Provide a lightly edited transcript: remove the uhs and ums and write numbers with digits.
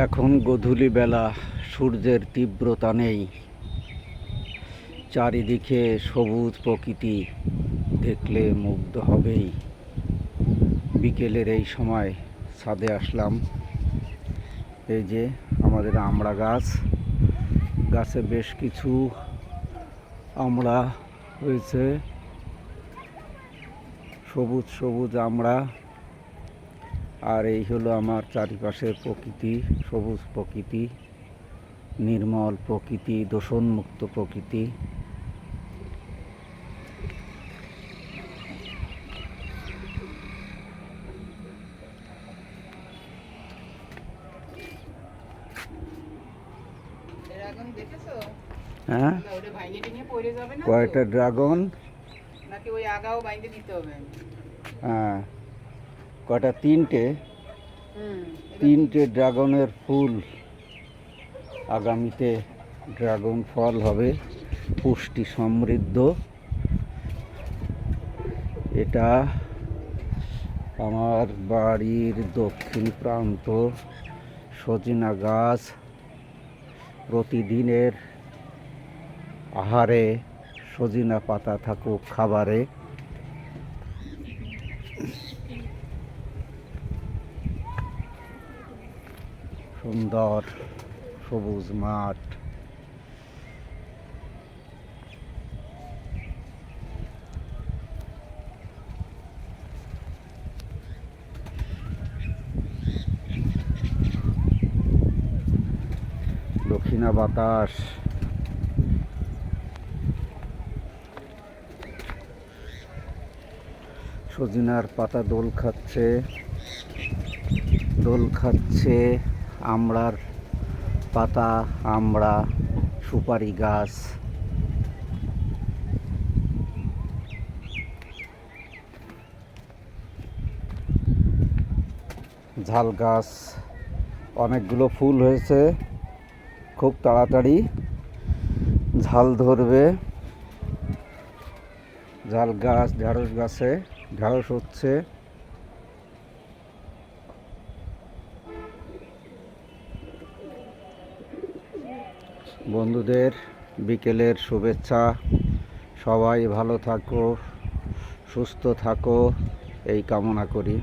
এখন গোধূলি বেলা, সূর্যের তীব্রতা নেই, চারিদিকে সবুজ প্রকৃতি দেখলে মুগ্ধ হবেই। বিকেলের এই সময় ছাদে আসলাম। এই যে আমাদের আমড়া গাছ, গাছে বেশ কিছু আমড়া হয়েছে, সবুজ সবুজ আমড়া। আর এই হলো আমার চারিপাশের প্রকৃতি, সবুজ প্রকৃতি, নির্মল প্রকৃতি, দূষণমুক্ত প্রকৃতি। হ্যাঁ, কয়টা ড্রাগন? হ্যাঁ, কয়টা? তিনটে ড্রাগনের ফুল। আগামীতে ড্রাগন ফল হবে, পুষ্টি সমৃদ্ধ। এটা আমার বাড়ির দক্ষিণ প্রান্ত সজিনা গাছ। প্রতিদিনের আহারে সজিনা পাতা থাকুক খাবারে। সুন্দর সবুজ মাঠ, দক্ষিণা বাতাস, সজিনার পাতা দোল খাচ্ছে। আমড়ার পাতা, আমড়া, সুপারি গাছ, ঝাল গাছ, অনেকগুলো ফুল হয়েছে। খুব তাড়াতাড়ি ঝাল ধরবে। ঝাল গাছ, ঢেঁড়স গাছে ঢেঁড়স হচ্ছে। বন্ধুদের বিকেলের শুভেচ্ছা। সবাই ভালো থাকো, সুস্থ থাকো, এই কামনা করি।